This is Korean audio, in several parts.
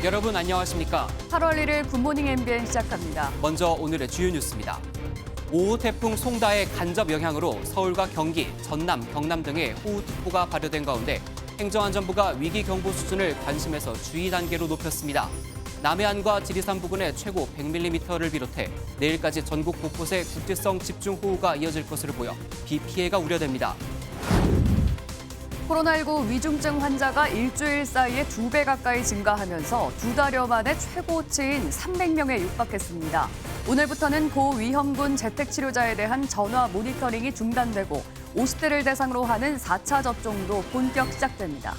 여러분 안녕하십니까? 8월 1일 굿모닝 MBN 시작합니다. 먼저 오늘의 주요 뉴스입니다. 5호 태풍 송다의 간접 영향으로 서울과 경기, 전남, 경남 등에 호우특보가 발효된 가운데 행정안전부가 위기 경보 수준을 관심에서 주의 단계로 높였습니다. 남해안과 지리산 부근에 최고 100mm를 비롯해 내일까지 전국 곳곳에 국지성 집중호우가 이어질 것으로 보여 비 피해가 우려됩니다. 코로나19 위중증 환자가 일주일 사이에 2배 가까이 증가하면서 2달여 만에 최고치인 300명에 육박했습니다. 오늘부터는 고위험군 재택치료자에 대한 전화 모니터링이 중단되고 50대를 대상으로 하는 4차 접종도 본격 시작됩니다.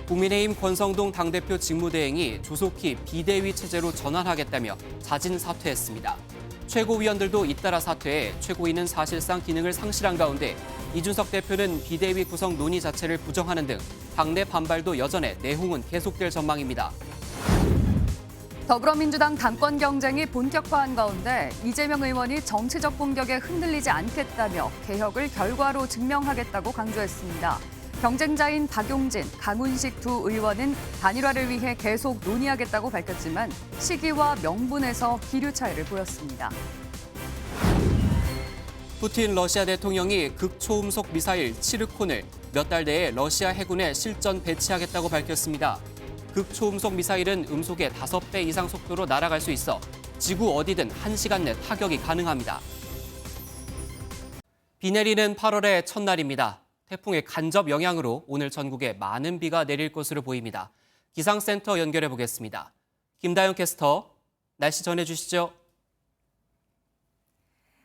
국민의힘 권성동 당대표 직무대행이 조속히 비대위 체제로 전환하겠다며 자진 사퇴했습니다. 최고위원들도 잇따라 사퇴해 최고위는 사실상 기능을 상실한 가운데 이준석 대표는 비대위 구성 논의 자체를 부정하는 등 당내 반발도 여전해 내홍은 계속될 전망입니다. 더불어민주당 당권 경쟁이 본격화한 가운데 이재명 의원이 정치적 공격에 흔들리지 않겠다며 개혁을 결과로 증명하겠다고 강조했습니다. 경쟁자인 박용진, 강훈식 두 의원은 단일화를 위해 계속 논의하겠다고 밝혔지만 시기와 명분에서 기류 차이를 보였습니다. 푸틴 러시아 대통령이 극초음속 미사일 치르콘을 몇 달 내에 러시아 해군에 실전 배치하겠다고 밝혔습니다. 극초음속 미사일은 음속의 5배 이상 속도로 날아갈 수 있어 지구 어디든 1시간 내 타격이 가능합니다. 비 내리는 8월의 첫날입니다. 태풍의 간접 영향으로 오늘 전국에 많은 비가 내릴 것으로 보입니다. 기상센터 연결해 보겠습니다. 김다영 캐스터, 날씨 전해주시죠.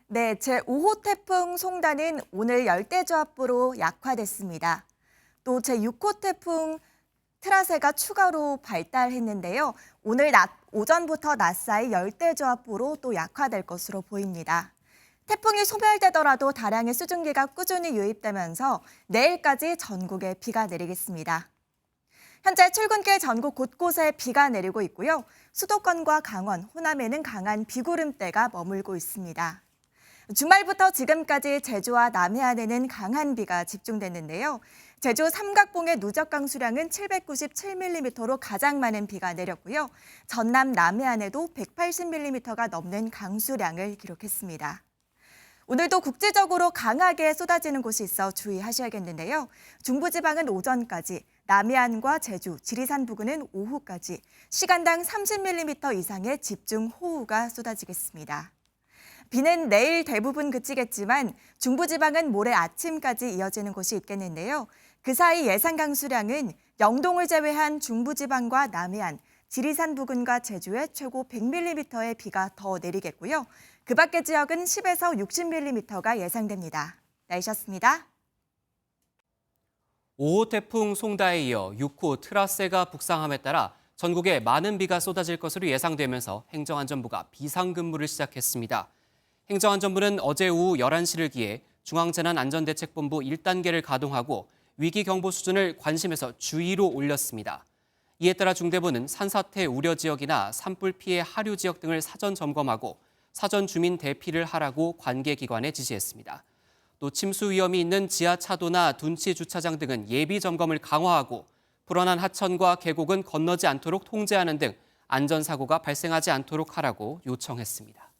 네, 제5호 태풍 송다는 오늘 열대저압부로 약화됐습니다. 또 제6호 태풍 트라세가 추가로 발달했는데요. 오늘 오전부터 낮 사이 열대저압부로 또 약화될 것으로 보입니다. 태풍이 소멸되더라도 다량의 수증기가 꾸준히 유입되면서 내일까지 전국에 비가 내리겠습니다. 현재 출근길 전국 곳곳에 비가 내리고 있고요. 수도권과 강원, 호남에는 강한 비구름대가 머물고 있습니다. 주말부터 지금까지 제주와 남해안에는 강한 비가 집중됐는데요. 제주 삼각봉의 누적 강수량은 797mm로 가장 많은 비가 내렸고요. 전남 남해안에도 180mm가 넘는 강수량을 기록했습니다. 오늘도 국지적으로 강하게 쏟아지는 곳이 있어 주의하셔야겠는데요. 중부지방은 오전까지, 남해안과 제주, 지리산 부근은 오후까지 시간당 30mm 이상의 집중호우가 쏟아지겠습니다. 비는 내일 대부분 그치겠지만 중부지방은 모레 아침까지 이어지는 곳이 있겠는데요. 그 사이 예상 강수량은 영동을 제외한 중부지방과 남해안, 지리산 부근과 제주에 최고 100mm의 비가 더 내리겠고요. 그 밖의 지역은 10에서 60mm가 예상됩니다. 날씨였습니다. 5호 태풍 송다에 이어 6호 트라세가 북상함에 따라 전국에 많은 비가 쏟아질 것으로 예상되면서 행정안전부가 비상근무를 시작했습니다. 행정안전부는 어제 오후 11시를 기해 중앙재난안전대책본부 1단계를 가동하고 위기경보 수준을 관심에서 주의로 올렸습니다. 이에 따라 중대본은 산사태 우려 지역이나 산불 피해 하류 지역 등을 사전 점검하고 사전 주민 대피를 하라고 관계기관에 지시했습니다. 또 침수 위험이 있는 지하차도나 둔치 주차장 등은 예비 점검을 강화하고 불어난 하천과 계곡은 건너지 않도록 통제하는 등 안전사고가 발생하지 않도록 하라고 요청했습니다.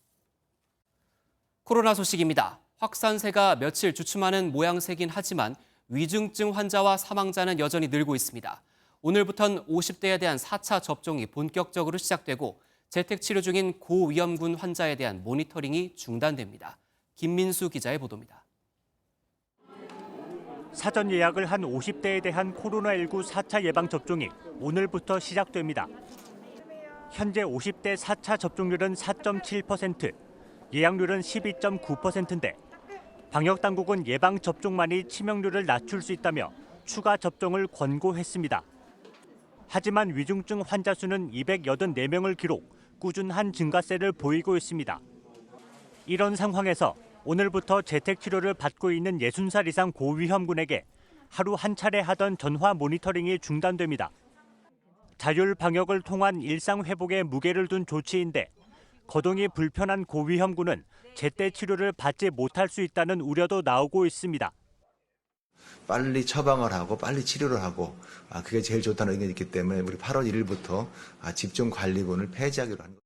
코로나 소식입니다. 확산세가 며칠 주춤하는 모양새긴 하지만 위중증 환자와 사망자는 여전히 늘고 있습니다. 오늘부터는 50대에 대한 4차 접종이 본격적으로 시작되고 재택치료 중인 고위험군 환자에 대한 모니터링이 중단됩니다. 김민수 기자의 보도입니다. 사전 예약을 한 50대에 대한 코로나19 4차 예방접종이 오늘부터 시작됩니다. 현재 50대 4차 접종률은 4.7%, 예약률은 12.9%인데 방역당국은 예방접종만이 치명률을 낮출 수 있다며 추가 접종을 권고했습니다. 하지만 위중증 환자 수는 284명을 기록, 꾸준한 증가세를 보이고 있습니다. 이런 상황에서 오늘부터 재택치료를 받고 있는 60살 이상 고위험군에게 하루 한 차례 하던 전화 모니터링이 중단됩니다. 자율 방역을 통한 일상 회복에 무게를 둔 조치인데 거동이 불편한 고위험군은 제때 치료를 받지 못할 수 있다는 우려도 나오고 있습니다. 빨리 처방을 하고 빨리 치료를 하고 그게 제일 좋다는 의견이 있기 때문에 우리 8월 1일부터 집중관리군을 폐지하기로 한 겁니다.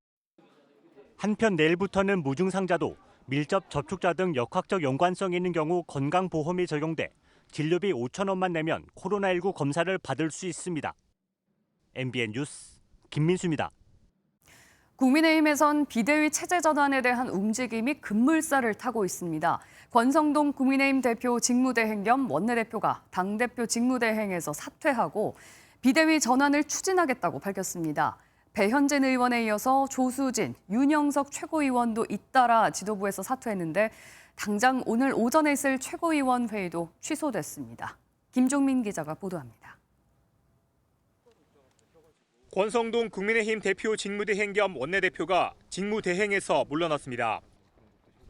한편 내일부터는 무증상자도 밀접 접촉자 등 역학적 연관성이 있는 경우 건강보험이 적용돼 진료비 5,000원만 내면 코로나19 검사를 받을 수 있습니다. MBN 뉴스 김민수입니다. 국민의힘에선 비대위 체제 전환에 대한 움직임이 급물살을 타고 있습니다. 권성동 국민의힘 대표 직무대행 겸 원내대표가 당대표 직무대행에서 사퇴하고 비대위 전환을 추진하겠다고 밝혔습니다. 배현진 의원에 이어서 조수진, 윤영석 최고위원도 잇따라 지도부에서 사퇴했는데 당장 오늘 오전에 있을 최고위원 회의도 취소됐습니다. 김종민 기자가 보도합니다. 권성동 국민의힘 대표 직무대행 겸 원내대표가 직무대행에서 물러났습니다.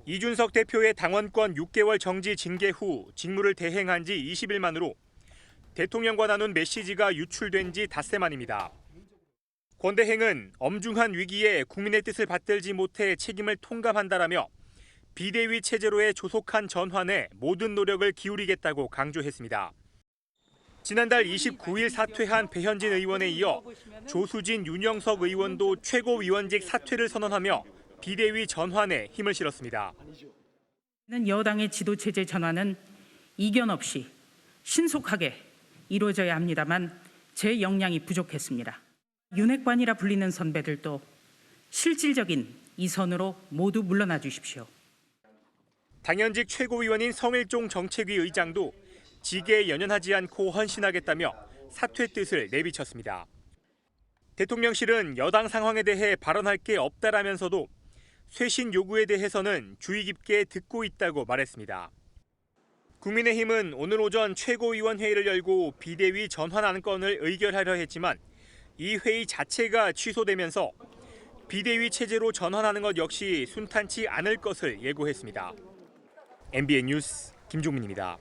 이준석 대표의 당원권 6개월 정지 징계 후 직무를 대행한 지 20일 만으로 대통령과 나눈 메시지가 유출된 지 닷새 만입니다. 권 대행은 엄중한 위기에 국민의 뜻을 받들지 못해 책임을 통감한다라며 비대위 체제로의 조속한 전환에 모든 노력을 기울이겠다고 강조했습니다. 지난달 29일 사퇴한 배현진 의원에 이어 조수진, 윤영석 의원도 최고위원직 사퇴를 선언하며 비대위 전환에 힘을 실었습니다. 여당의 지도체제 전환은 이견 없이 신속하게 이루어져야 합니다만 제 역량이 부족했습니다. 윤핵관이라 불리는 선배들도 실질적인 이 선으로 모두 물러나 주십시오. 당연직 최고위원인 성일종 정책위 의장도 직에 연연하지 않고 헌신하겠다며 사퇴 뜻을 내비쳤습니다. 대통령실은 여당 상황에 대해 발언할 게 없다라면서도 쇄신 요구에 대해서는 주의 깊게 듣고 있다고 말했습니다. 국민의힘은 오늘 오전 최고위원회의를 열고 비대위 전환 안건을 의결하려 했지만 이 회의 자체가 취소되면서 비대위 체제로 전환하는 것 역시 순탄치 않을 것을 예고했습니다. MBN 뉴스 김종민입니다.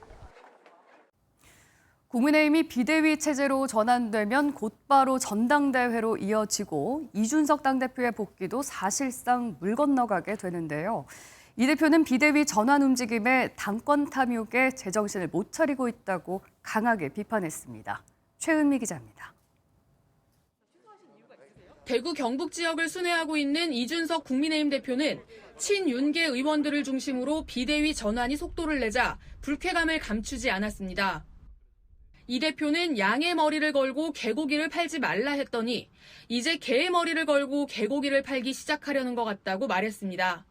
국민의힘이 비대위 체제로 전환되면 곧바로 전당대회로 이어지고 이준석 당대표의 복귀도 사실상 물 건너가게 되는데요. 이 대표는 비대위 전환 움직임에 당권 탐욕에 제정신을 못 차리고 있다고 강하게 비판했습니다. 최은미 기자입니다. 대구 경북 지역을 순회하고 있는 이준석 국민의힘 대표는 친윤계 의원들을 중심으로 비대위 전환이 속도를 내자 불쾌감을 감추지 않았습니다. 이 대표는 양의 머리를 걸고 개고기를 팔지 말라 했더니 이제 개의 머리를 걸고 개고기를 팔기 시작하려는 것 같다고 말했습니다.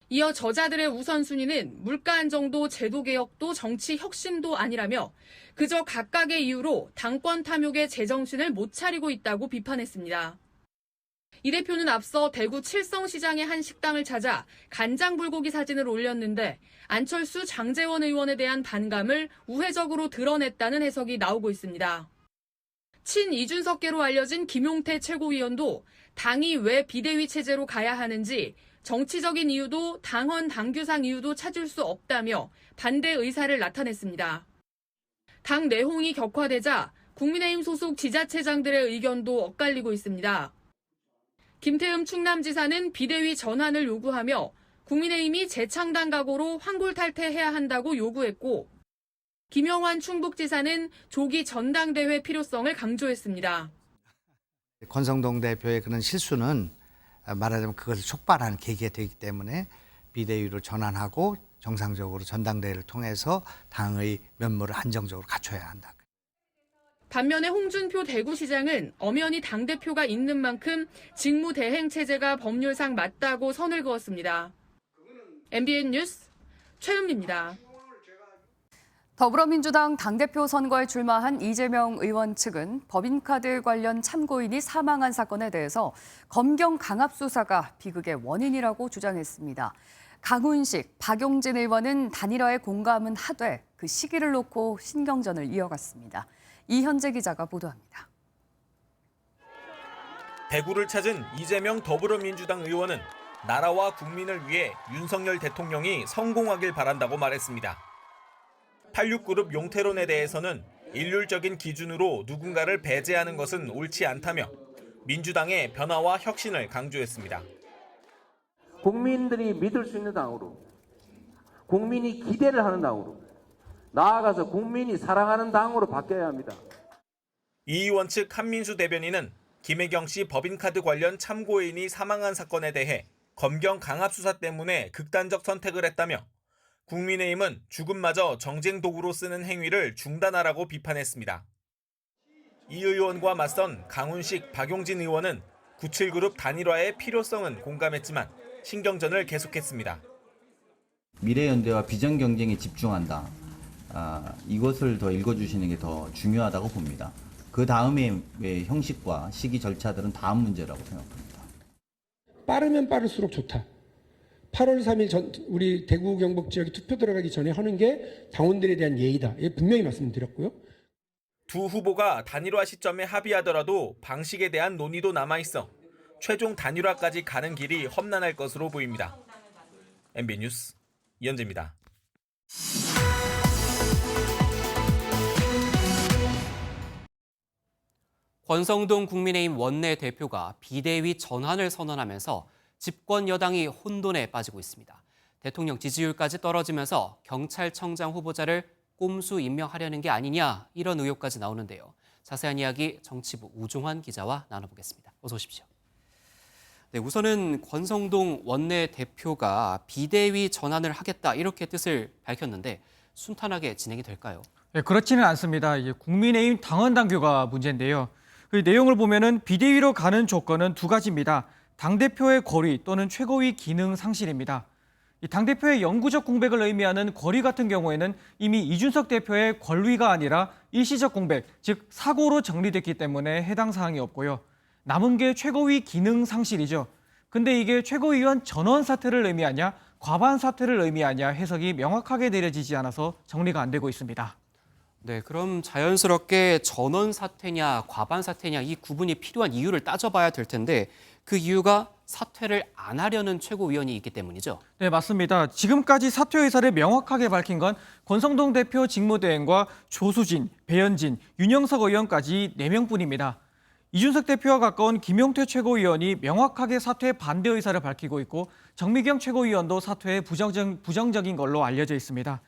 이어 저자들의 우선순위는 물가 안정도 제도개혁도 정치 혁신도 아니라며 그저 각각의 이유로 당권 탐욕에 제정신을 못 차리고 있다고 비판했습니다. 이 대표는 앞서 대구 칠성시장의 한 식당을 찾아 간장불고기 사진을 올렸는데 안철수, 장제원 의원에 대한 반감을 우회적으로 드러냈다는 해석이 나오고 있습니다. 친 이준석계로 알려진 김용태 최고위원도 당이 왜 비대위 체제로 가야 하는지 정치적인 이유도 당헌 당규상 이유도 찾을 수 없다며 반대 의사를 나타냈습니다. 당 내홍이 격화되자 국민의힘 소속 지자체장들의 의견도 엇갈리고 있습니다. 김태흠 충남지사는 비대위 전환을 요구하며 국민의힘이 재창당 각오로 환골탈퇴해야 한다고 요구했고 김영환 충북지사는 조기 전당대회 필요성을 강조했습니다. 권성동 대표의 그런 실수는 말하자면 그것을 촉발하는 계기가 되기 때문에 비대위로 전환하고 정상적으로 전당대회를 통해서 당의 면모를 안정적으로 갖춰야 한다. 반면에 홍준표 대구시장은 엄연히 당대표가 있는 만큼 직무대행 체제가 법률상 맞다고 선을 그었습니다. MBN 뉴스 최은미입니다. 더불어민주당 당대표 선거에 출마한 이재명 의원 측은 법인카드 관련 참고인이 사망한 사건에 대해서 검경 강압 수사가 비극의 원인이라고 주장했습니다. 강훈식, 박용진 의원은 단일화에 공감은 하되 그 시기를 놓고 신경전을 이어갔습니다. 이현재 기자가 보도합니다. 대구를 찾은 이재명 더불어민주당 의원은 나라와 국민을 위해 윤석열 대통령이 성공하길 바란다고 말했습니다. 86그룹 용태론에 대해서는 일률적인 기준으로 누군가를 배제하는 것은 옳지 않다며 민주당의 변화와 혁신을 강조했습니다. 국민들이 믿을 수 있는 당으로, 국민이 기대를 하는 당으로 나아가서 국민이 사랑하는 당으로 바뀌어야 합니다. 이 의원 측 한민수 대변인은 김혜경 씨 법인카드 관련 참고인이 사망한 사건에 대해 검경 강압수사 때문에 극단적 선택을 했다며 국민의힘은 죽음마저 정쟁 도구로 쓰는 행위를 중단하라고 비판했습니다. 이 의원과 맞선 강훈식, 박용진 의원은 97그룹 단일화의 필요성은 공감했지만 신경전을 계속했습니다. 미래연대와 비전경쟁에 집중한다. 이것을 더 읽어주시는 게 더 중요하다고 봅니다. 그 다음에 형식과 시기 절차들은 다음 문제라고 생각합니다. 빠르면 빠를수록 좋다. 8월 3일 우리 대구 경북 지역에 투표 들어가기 전에 하는 게 당원들에 대한 예의다. 분명히 말씀드렸고요. 두 후보가 단일화 시점에 합의하더라도 방식에 대한 논의도 남아있어 최종 단일화까지 가는 길이 험난할 것으로 보입니다. MB 뉴스 이현재입니다. 권성동 국민의힘 원내대표가 비대위 전환을 선언하면서 집권 여당이 혼돈에 빠지고 있습니다. 대통령 지지율까지 떨어지면서 경찰청장 후보자를 꼼수 임명하려는 게 아니냐 이런 의혹까지 나오는데요. 자세한 이야기 정치부 우종환 기자와 나눠보겠습니다. 어서 오십시오. 네, 우선은 권성동 원내대표가 비대위 전환을 하겠다 이렇게 뜻을 밝혔는데 순탄하게 진행이 될까요? 네, 그렇지는 않습니다. 이제 국민의힘 당원 당규가 문제인데요. 그 내용을 보면은 비대위로 가는 조건은 두 가지입니다. 당대표의 권위 또는 최고위 기능 상실입니다. 이 당대표의 영구적 공백을 의미하는 권위 같은 경우에는 이미 이준석 대표의 권위가 아니라 일시적 공백, 즉 사고로 정리됐기 때문에 해당 사항이 없고요. 남은 게 최고위 기능 상실이죠. 근데 이게 최고위원 전원 사퇴를 의미하냐, 과반 사퇴를 의미하냐 해석이 명확하게 내려지지 않아서 정리가 안 되고 있습니다. 네, 그럼 자연스럽게 전원 사퇴냐 과반 사퇴냐 이 구분이 필요한 이유를 따져봐야 될 텐데 그 이유가 사퇴를 안 하려는 최고위원이 있기 때문이죠. 네, 맞습니다. 지금까지 사퇴 의사를 명확하게 밝힌 건 권성동 대표 직무대행과 조수진, 배현진, 윤영석 의원까지 4명뿐입니다. 이준석 대표와 가까운 김용태 최고위원이 명확하게 사퇴 반대 의사를 밝히고 있고 정미경 최고위원도 사퇴에 부정적인 걸로 알려져 있습니다.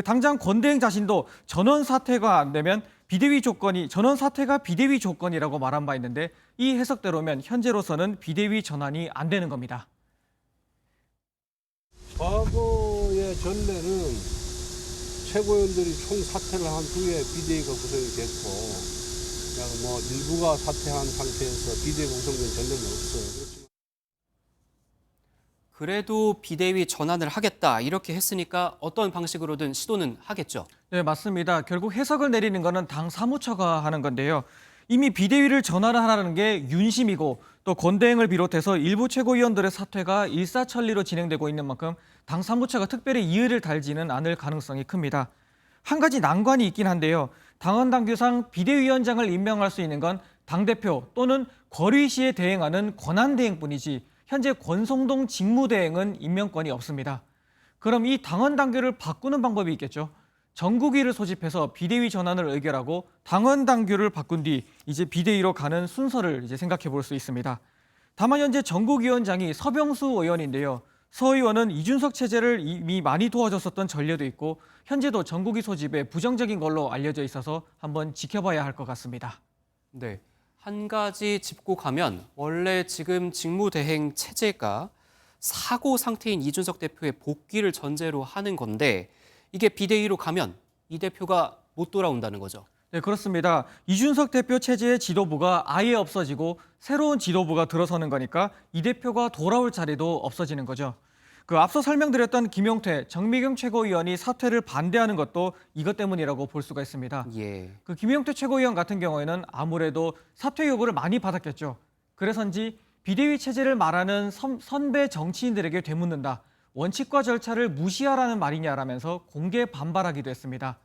당장 권대행 자신도 전원 사퇴가 안 되면 전원 사퇴가 비대위 조건이라고 말한 바 있는데 이 해석대로면 현재로서는 비대위 전환이 안 되는 겁니다. 과거의 전례는 최고위원들이 총 사퇴를 한 후에 비대위가 구성이 됐고 그냥 일부가 사퇴한 상태에서 비대위 구성된 전례는 없어요. 그래도 비대위 전환을 하겠다 이렇게 했으니까 어떤 방식으로든 시도는 하겠죠. 네, 맞습니다. 결국 해석을 내리는 거는 당 사무처가 하는 건데요. 이미 비대위를 전환하라는 게 윤심이고 또 권대행을 비롯해서 일부 최고위원들의 사퇴가 일사천리로 진행되고 있는 만큼 당 사무처가 특별히 이의를 달지는 않을 가능성이 큽니다. 한 가지 난관이 있긴 한데요. 당원 당규상 비대위원장을 임명할 수 있는 건 당대표 또는 권위시에 대행하는 권한대행뿐이지 현재 권성동 직무대행은 임명권이 없습니다. 그럼 이 당원 당규를 바꾸는 방법이 있겠죠. 전국위를 소집해서 비대위 전환을 의결하고 당원 당규를 바꾼 뒤 이제 비대위로 가는 순서를 이제 생각해 볼 수 있습니다. 다만 현재 전국위원장이 서병수 의원인데요. 서 의원은 이준석 체제를 이미 많이 도와줬었던 전례도 있고 현재도 전국위 소집에 부정적인 걸로 알려져 있어서 한번 지켜봐야 할 것 같습니다. 네. 한 가지 짚고 가면 원래 지금 직무대행 체제가 사고 상태인 이준석 대표의 복귀를 전제로 하는 건데 이게 비대위로 가면 이 대표가 못 돌아온다는 거죠. 네, 그렇습니다. 이준석 대표 체제의 지도부가 아예 없어지고 새로운 지도부가 들어서는 거니까 이 대표가 돌아올 자리도 없어지는 거죠. 앞서 설명드렸던 김용태, 정미경 최고위원이 사퇴를 반대하는 것도 이것 때문이라고 볼 수가 있습니다. 예. 김용태 최고위원 같은 경우에는 아무래도 사퇴 요구를 많이 받았겠죠. 그래서인지 비대위 체제를 말하는 선배 정치인들에게 되묻는다. 원칙과 절차를 무시하라는 말이냐라면서 공개 반발하기도 했습니다.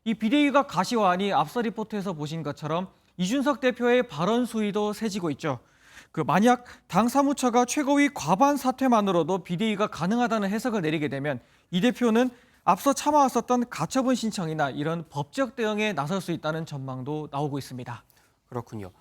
이 비대위가 가시화하니 앞서 리포트에서 보신 것처럼 이준석 대표의 발언 수위도 세지고 있죠. 만약 당 사무처가 최고위 과반 사퇴만으로도 비대위가 가능하다는 해석을 내리게 되면 이 대표는 앞서 참아왔었던 가처분 신청이나 이런 법적 대응에 나설 수 있다는 전망도 나오고 있습니다. 그렇군요.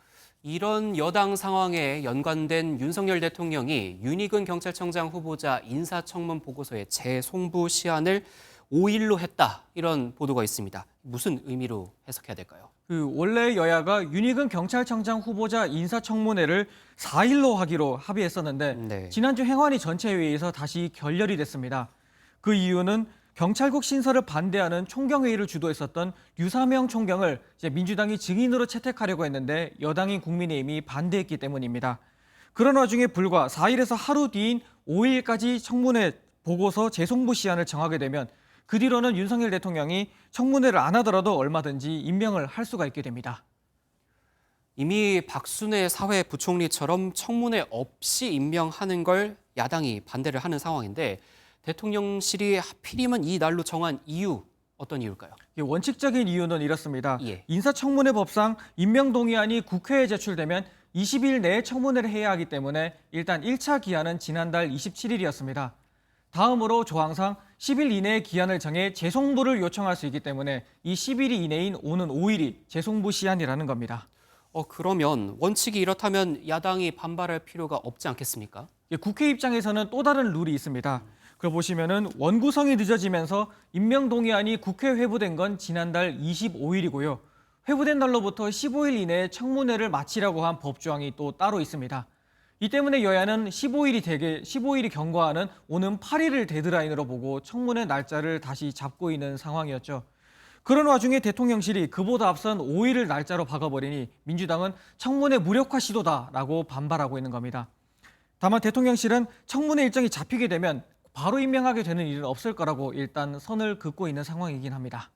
이런 여당 상황에 연관된 윤석열 대통령이 윤희근 경찰청장 후보자 인사청문 보고서의 재송부 시한을 5일로 했다 이런 보도가 있습니다. 무슨 의미로 해석해야 될까요? 원래 여야가 윤희근 경찰청장 후보자 인사청문회를 4일로 하기로 합의했었는데 네. 지난주 행안위 전체회의에서 다시 결렬이 됐습니다. 그 이유는 경찰국 신설을 반대하는 총경회의를 주도했었던 류사명 총경을 이제 민주당이 증인으로 채택하려고 했는데 여당인 국민의힘이 반대했기 때문입니다. 그런 와중에 불과 4일에서 하루 뒤인 5일까지 청문회 보고서 재송부 시한을 정하게 되면 그 뒤로는 윤석열 대통령이 청문회를 안 하더라도 얼마든지 임명을 할 수가 있게 됩니다. 이미 박순애 사회부총리처럼 청문회 없이 임명하는 걸 야당이 반대를 하는 상황인데 대통령실이 하필이면 이 날로 정한 이유 어떤 이유일까요? 원칙적인 이유는 이렇습니다. 예. 인사청문회 법상 임명동의안이 국회에 제출되면 20일 내에 청문회를 해야 하기 때문에 일단 1차 기한은 지난달 27일이었습니다. 다음으로 조항상 10일 이내에 기한을 정해 재송부를 요청할 수 있기 때문에 이 10일 이내인 오는 5일이 재송부 시한이라는 겁니다. 그러면 원칙이 이렇다면 야당이 반발할 필요가 없지 않겠습니까? 국회 입장에서는 또 다른 룰이 있습니다. 그걸 보시면은 원구성이 늦어지면서 임명동의안이 국회 회부된 건 지난달 25일이고요. 회부된 날로부터 15일 이내에 청문회를 마치라고 한 법조항이 또 따로 있습니다. 이 때문에 여야는 15일이 경과하는 오는 8일을 데드라인으로 보고 청문회 날짜를 다시 잡고 있는 상황이었죠. 그런 와중에 대통령실이 그보다 앞선 5일을 날짜로 박아버리니 민주당은 청문회 무력화 시도다라고 반발하고 있는 겁니다. 다만 대통령실은 청문회 일정이 잡히게 되면 바로 임명하게 되는 일은 없을 거라고 일단 선을 긋고 있는 상황이긴 합니다.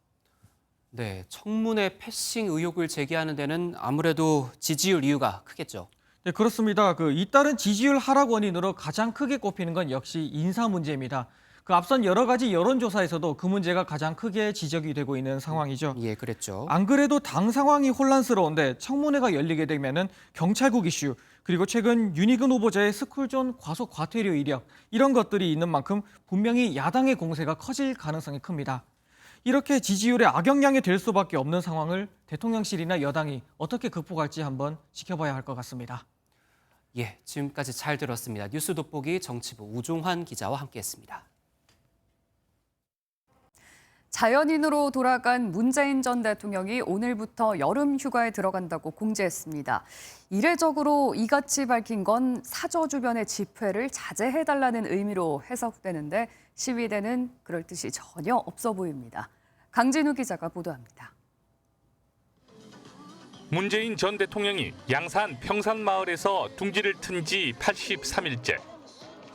네, 청문회 패싱 의혹을 제기하는 데는 아무래도 지지율 이유가 크겠죠. 네, 그렇습니다. 잇따른 지지율 하락 원인으로 가장 크게 꼽히는 건 역시 인사 문제입니다. 앞선 여러 가지 여론조사에서도 그 문제가 가장 크게 지적이 되고 있는 상황이죠. 예, 그랬죠. 안 그래도 당 상황이 혼란스러운데 청문회가 열리게 되면은 경찰국 이슈, 그리고 최근 윤희근 후보자의 스쿨존 과속 과태료 이력, 이런 것들이 있는 만큼 분명히 야당의 공세가 커질 가능성이 큽니다. 이렇게 지지율에 악영향이 될 수밖에 없는 상황을 대통령실이나 여당이 어떻게 극복할지 한번 지켜봐야 할 것 같습니다. 예, 지금까지 잘 들었습니다. 뉴스 돋보기 정치부 우종환 기자와 함께했습니다. 자연인으로 돌아간 문재인 전 대통령이 오늘부터 여름 휴가에 들어간다고 공지했습니다. 이례적으로 이같이 밝힌 건 사저 주변의 집회를 자제해달라는 의미로 해석되는데 시위대는 그럴 뜻이 전혀 없어 보입니다. 강진우 기자가 보도합니다. 문재인 전 대통령이 양산 평산마을에서 둥지를 튼 지 83일째.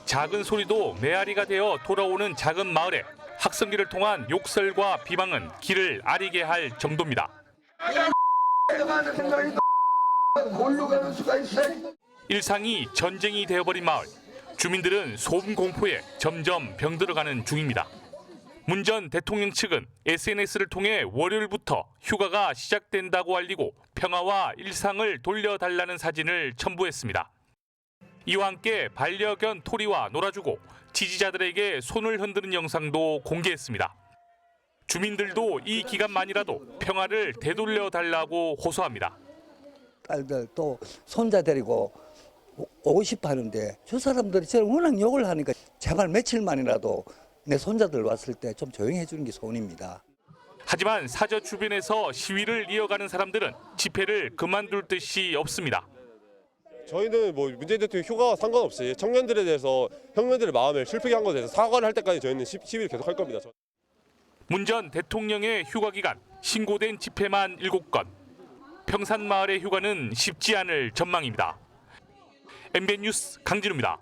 작은 소리도 메아리가 되어 돌아오는 작은 마을에 학성기를 통한 욕설과 비방은 길을 아리게 할 정도입니다. 일상이 전쟁이 되어버린 마을. 주민들은 소음 공포에 점점 병들어가는 중입니다. 문 전 대통령 측은 SNS를 통해 월요일부터 휴가가 시작된다고 알리고 평화와 일상을 돌려달라는 사진을 첨부했습니다. 이와 함께 반려견 토리와 놀아주고 지지자들에게 손을 흔드는 영상도 공개했습니다. 주민들도 이 기간만이라도 평화를 되돌려달라고 호소합니다. 딸들 또 손자 데리고 오고 싶어 하는데 저 사람들이 저를 워낙 욕을 하니까 제발 며칠만이라도 내 손자들 왔을 때 좀 조용히 해주는 게 소원입니다. 하지만 사저 주변에서 시위를 이어가는 사람들은 집회를 그만둘 뜻이 없습니다. 저희는 문재인 대통령 휴가와 상관없이 청년들에 대해서 혁명들의 마음을 슬프게 한 것에 대해서 사과를 할 때까지 저희는 시위를 계속 할 겁니다. 문 전 대통령의 휴가 기간 신고된 집회만 7건. 평산마을의 휴가는 쉽지 않을 전망입니다. MBN 뉴스 강진우입니다.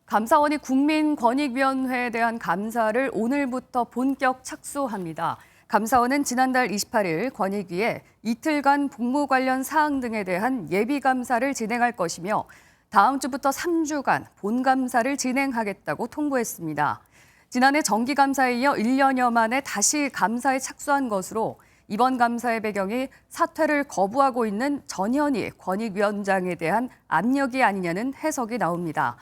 감사원이 국민권익위원회에 대한 감사를 오늘부터 본격 착수합니다. 감사원은 지난달 28일 권익위에 이틀간 복무 관련 사항 등에 대한 예비감사를 진행할 것이며 다음 주부터 3주간 본감사를 진행하겠다고 통보했습니다. 지난해 정기감사에 이어 1년여 만에 다시 감사에 착수한 것으로 이번 감사의 배경이 사퇴를 거부하고 있는 전현희 권익위원장에 대한 압력이 아니냐는 해석이 나옵니다.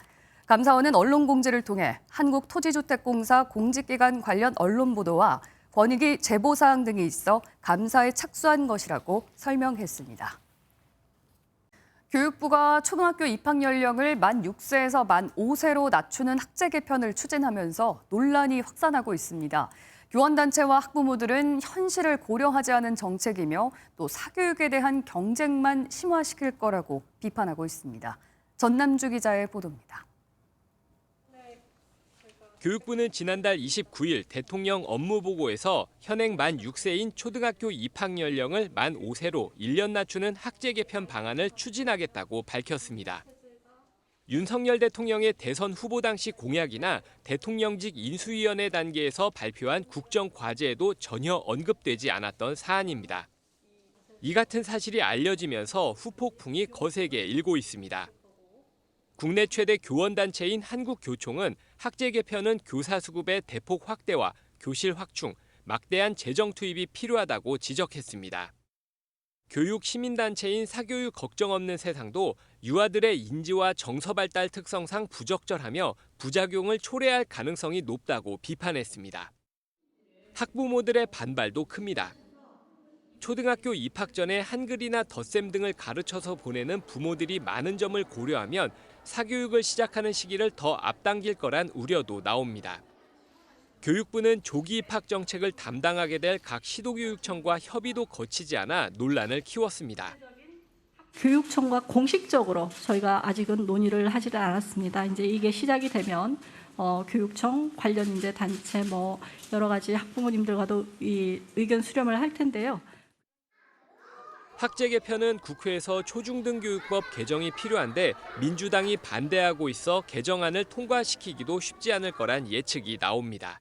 감사원은 언론 공지를 통해 한국토지주택공사 공직기관 관련 언론 보도와 권익위 제보사항 등이 있어 감사에 착수한 것이라고 설명했습니다. 교육부가 초등학교 입학 연령을 만 6세에서 만 5세로 낮추는 학제 개편을 추진하면서 논란이 확산하고 있습니다. 교원단체와 학부모들은 현실을 고려하지 않은 정책이며 또 사교육에 대한 경쟁만 심화시킬 거라고 비판하고 있습니다. 전남주 기자의 보도입니다. 교육부는 지난달 29일 대통령 업무보고에서 현행 만 6세인 초등학교 입학 연령을 만 5세로 1년 낮추는 학제 개편 방안을 추진하겠다고 밝혔습니다. 윤석열 대통령의 대선 후보 당시 공약이나 대통령직 인수위원회 단계에서 발표한 국정과제에도 전혀 언급되지 않았던 사안입니다. 이 같은 사실이 알려지면서 후폭풍이 거세게 일고 있습니다. 국내 최대 교원단체인 한국교총은 학제 개편은 교사 수급의 대폭 확대와 교실 확충, 막대한 재정 투입이 필요하다고 지적했습니다. 교육 시민단체인 사교육 걱정 없는 세상도 유아들의 인지와 정서 발달 특성상 부적절하며 부작용을 초래할 가능성이 높다고 비판했습니다. 학부모들의 반발도 큽니다. 초등학교 입학 전에 한글이나 덧셈 등을 가르쳐서 보내는 부모들이 많은 점을 고려하면 사교육을 시작하는 시기를 더 앞당길 거란 우려도 나옵니다. 교육부는 조기 입학 정책을 담당하게 될 각 시도교육청과 협의도 거치지 않아 논란을 키웠습니다. 교육청과 공식적으로 저희가 아직은 논의를 하지를 않았습니다. 이제 이게 시작이 되면 교육청 관련 이제 단체 여러 가지 학부모님들과도 이 의견 수렴을 할 텐데요. 학제 개편은 국회에서 초중등교육법 개정이 필요한데 민주당이 반대하고 있어 개정안을 통과시키기도 쉽지 않을 거란 예측이 나옵니다.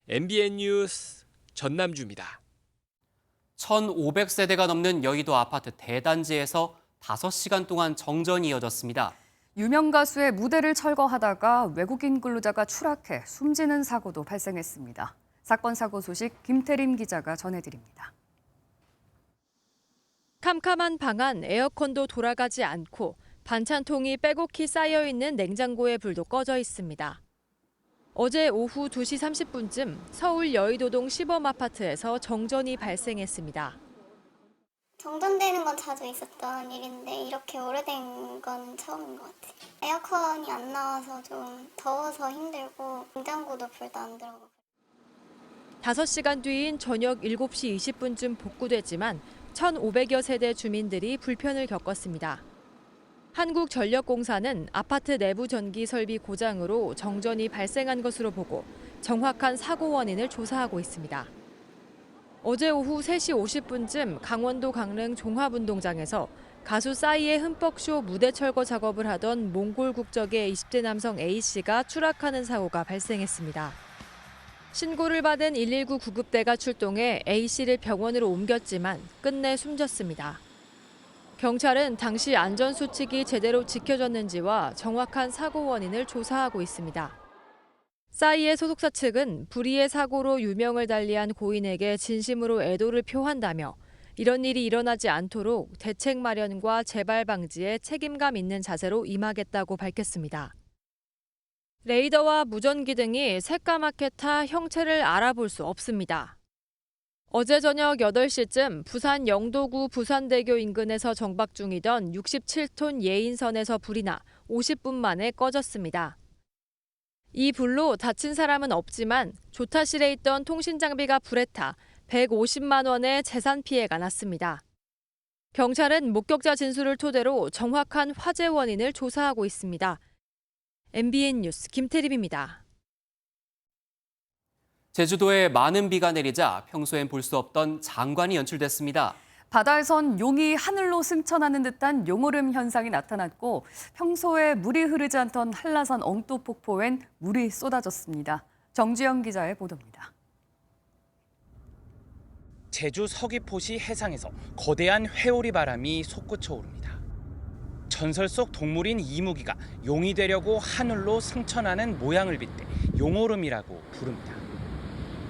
MBN 뉴스 전남주입니다. 1,500세대가 넘는 여의도 아파트 대단지에서 5시간 동안 정전이 이어졌습니다. 유명 가수의 무대를 철거하다가 외국인 근로자가 추락해 숨지는 사고도 발생했습니다. 사건 사고 소식 김태림 기자가 전해드립니다. 캄캄한 방 안 에어컨도 돌아가지 않고 반찬통이 빼곡히 쌓여있는 냉장고의 불도 꺼져 있습니다. 어제 오후 2시 30분쯤 서울 여의도동 시범아파트에서 정전이 발생했습니다. 정전되는 건 자주 있었던 일인데 이렇게 오래된 건 처음인 것 같아요. 에어컨이 안 나와서 좀 더워서 힘들고 냉장고도 불도 안 들어오고. 5시간 뒤인 저녁 7시 20분쯤 복구됐지만 1,500여 세대 주민들이 불편을 겪었습니다. 한국전력공사는 아파트 내부 전기 설비 고장으로 정전이 발생한 것으로 보고 정확한 사고 원인을 조사하고 있습니다. 어제 오후 3시 50분쯤 강원도 강릉 종합운동장에서 가수 싸이의 흠뻑쇼 무대 철거 작업을 하던 몽골 국적의 20대 남성 A씨가 추락하는 사고가 발생했습니다. 신고를 받은 119 구급대가 출동해 A씨를 병원으로 옮겼지만 끝내 숨졌습니다. 경찰은 당시 안전수칙이 제대로 지켜졌는지와 정확한 사고 원인을 조사하고 있습니다. 싸이의 소속사 측은 불의의 사고로 유명을 달리한 고인에게 진심으로 애도를 표한다며 이런 일이 일어나지 않도록 대책 마련과 재발 방지에 책임감 있는 자세로 임하겠다고 밝혔습니다. 레이더와 무전기 등이 새까맣게 타 형체를 알아볼 수 없습니다. 어제 저녁 8시쯤 부산 영도구 부산대교 인근에서 정박 중이던 67톤 예인선에서 불이 나 50분 만에 꺼졌습니다. 이 불로 다친 사람은 없지만 조타실에 있던 통신 장비가 불에 타 150만 원의 재산 피해가 났습니다. 경찰은 목격자 진술을 토대로 정확한 화재 원인을 조사하고 있습니다. MBN 뉴스 김태림입니다. 제주도에 많은 비가 내리자 평소엔 볼 수 없던 장관이 연출됐습니다. 바다에선 용이 하늘로 승천하는 듯한 용오름 현상이 나타났고 평소에 물이 흐르지 않던 한라산 엉또 폭포엔 물이 쏟아졌습니다. 정주영 기자의 보도입니다. 제주 서귀포시 해상에서 거대한 회오리 바람이 솟구쳐 오릅니다. 전설 속 동물인 이무기가 용이 되려고 하늘로 승천하는 모양을 빗대 용오름이라고 부릅니다.